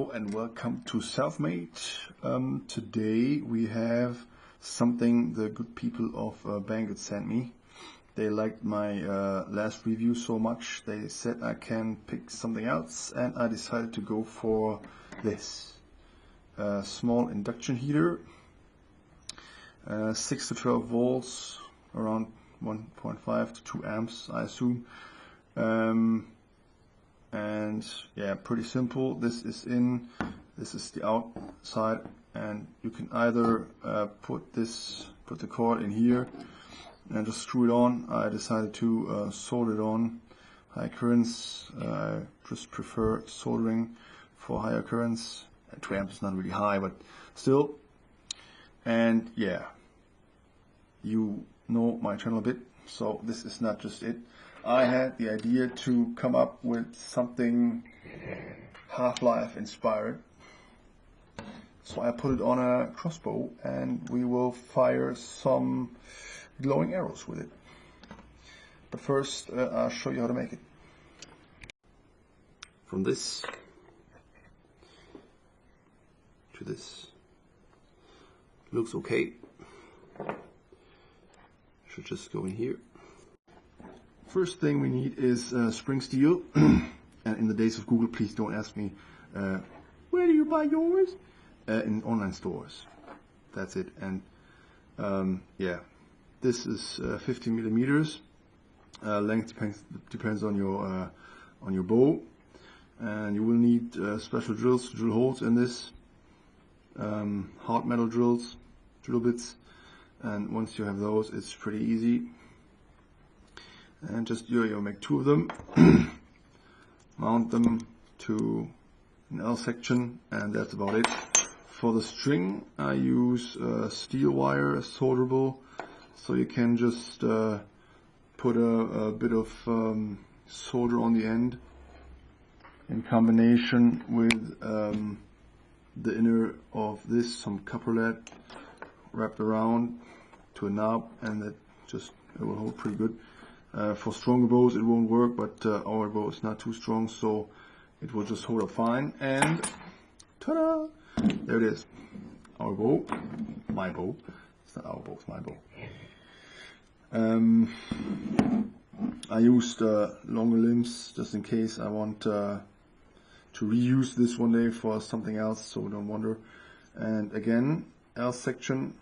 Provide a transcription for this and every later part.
Hello and welcome to Selfmade. Today we have something the good people of Banggood sent me. They liked my last review so much they said I can pick something else, and I decided to go for this small induction heater, 6 to 12 volts, around 1.5 to 2 amps I assume. And yeah, pretty simple. This is the outside, and you can either put the cord in here and just screw it on. I decided to solder it on. High currents, I just prefer soldering for higher currents. 2 amps is not really high, but still. And yeah, you know my channel a bit, so this is not just it. I had the idea to come up with something Half-Life inspired, so I put it on a crossbow and we will fire some glowing arrows with it. But first I'll show you how to make it. From this to this, looks okay. Should just go in here. First thing we need is spring steel, and in the days of Google, please don't ask me where do you buy yours? In online stores. That's it. And yeah, this is 50 millimeters. Length depends on your bow, and you will need special drills to drill holes in this. Hard metal drills, drill bits, and once you have those, it's pretty easy. And just you'll make 2 of them, mount them to an L section, and that's about it. For the string I use steel wire, solderable, so you can just put a bit of solder on the end in combination with the inner of this, some copper lead wrapped around to a knob, and it will hold pretty good. For stronger bows it won't work, but our bow is not too strong, so it will just hold up fine. And ta-da! There it is. Our bow. My bow. It's not our bow, it's my bow. I used longer limbs just in case I want to reuse this one day for something else, so don't wonder. And again, L section,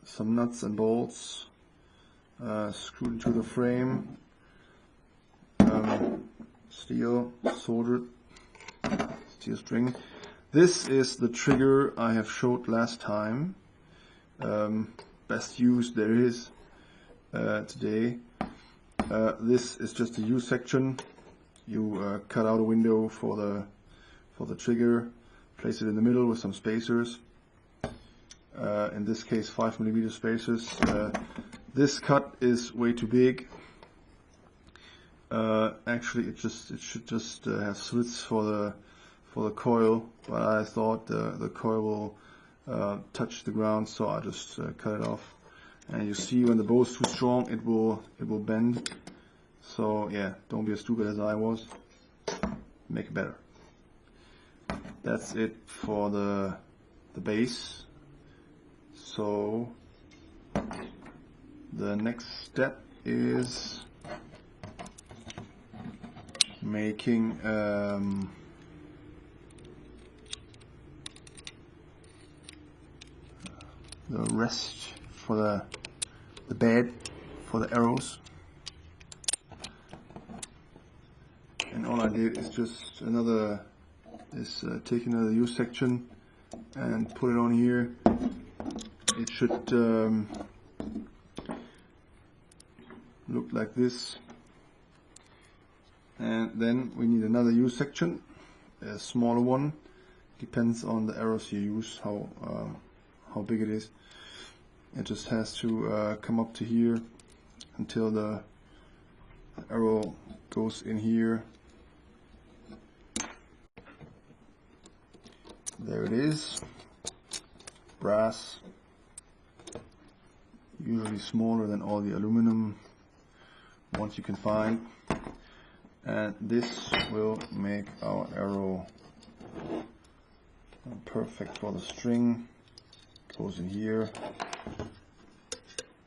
some nuts and bolts. Screwed into the frame, steel, soldered, steel string. This is the trigger I have showed last time. Best use there is today. This is just a U section. You cut out a window for the trigger, place it in the middle with some spacers. In this case 5 millimeter spacers. This cut is way too big. Actually, it should just have slits for the coil, but I thought the coil will touch the ground, so I just cut it off. And you see, when the bow is too strong, it will bend. So yeah, don't be as stupid as I was. Make it better. That's it for the base. So the next step is making the rest for the bed for the arrows. And all I did is just take another U section and put it on here. It should look like this, and then we need another U section, a smaller one. Depends on the arrows you use, how big it is. It just has to come up to here until the arrow goes in here. There it is. Brass, usually smaller than all the aluminum ones you can find, and this will make our arrow Perfect for the string. Goes in here.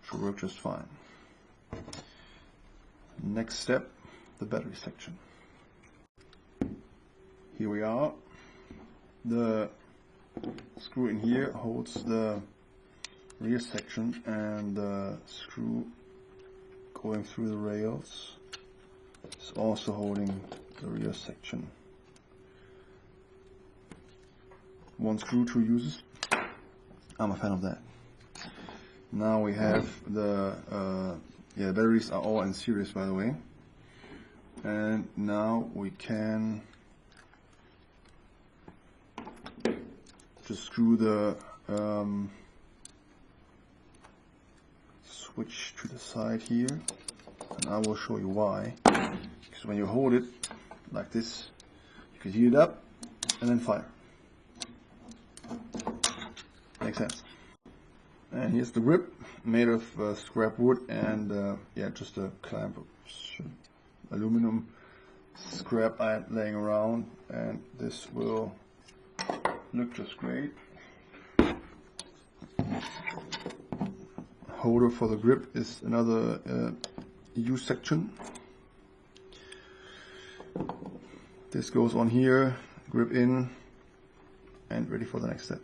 Should work just fine. Next step, the battery section. Here we are. The screw in here holds the rear section, and the screw going through the rails is also holding the rear section. One screw, two uses. I'm a fan of that. Now we have the batteries are all in series, by the way, and now we can just screw the switch to the side here, and I will show you why. Because when you hold it like this, you can heat it up and then fire. Makes sense. And here's the grip, made of scrap wood and just a clamp of aluminum scrap I had laying around, and this will look just great. Holder for the grip is another U section. This goes on here, grip in, and ready for the next step.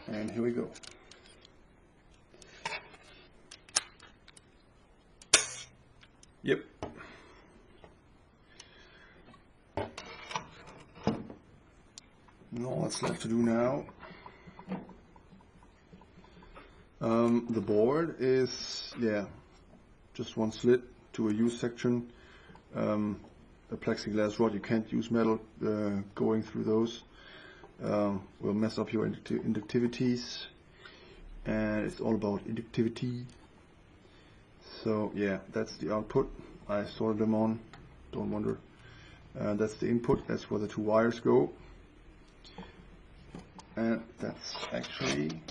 And here we go. Yep. All that's left to do now. The board is, just one slit to a U section. A plexiglass rod, you can't use metal going through those. Will mess up your inductivities, and it's all about inductivity. So that's the output. I soldered them on, don't wonder. That's the input, that's where the two wires go. And that's actually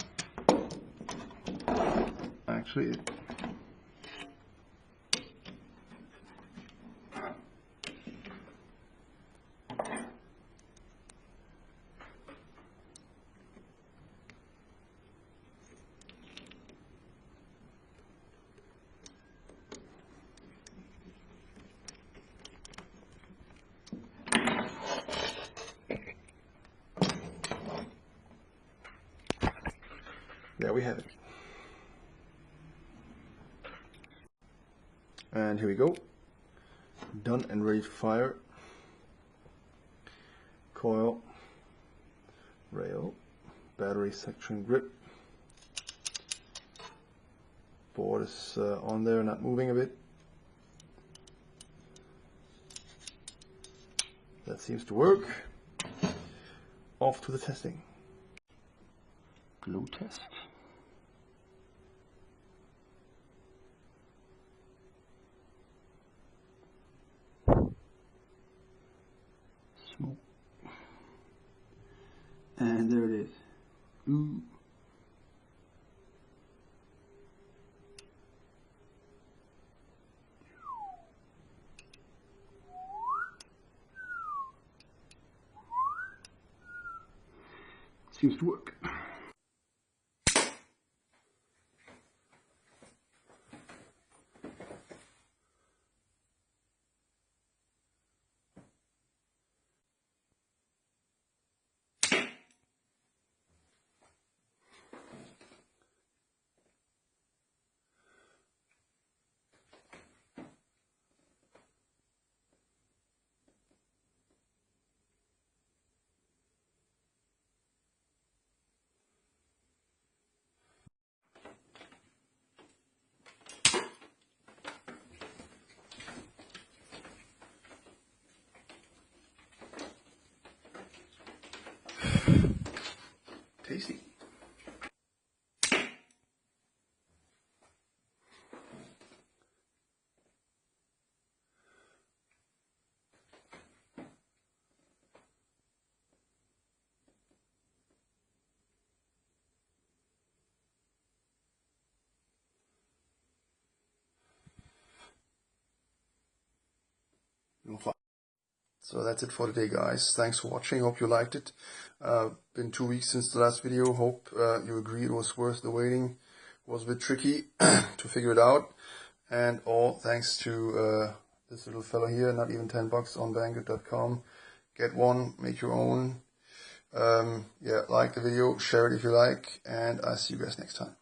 it. There we have it. And here we go. Done and ready to fire. Coil, rail, battery section grip. Board is on there, not moving a bit. That seems to work. Off to the testing. Glue test. Smoke. And there it is. Ooh. Seems to work. will fly. So that's it for today, guys. Thanks for watching. Hope you liked it. Been 2 weeks since the last video. Hope you agree it was worth the waiting. It was a bit tricky to figure it out. And all thanks to this little fellow here, not even $10 on Banggood.com. Get one, make your own. Yeah, like the video, share it if you like, and I'll see you guys next time.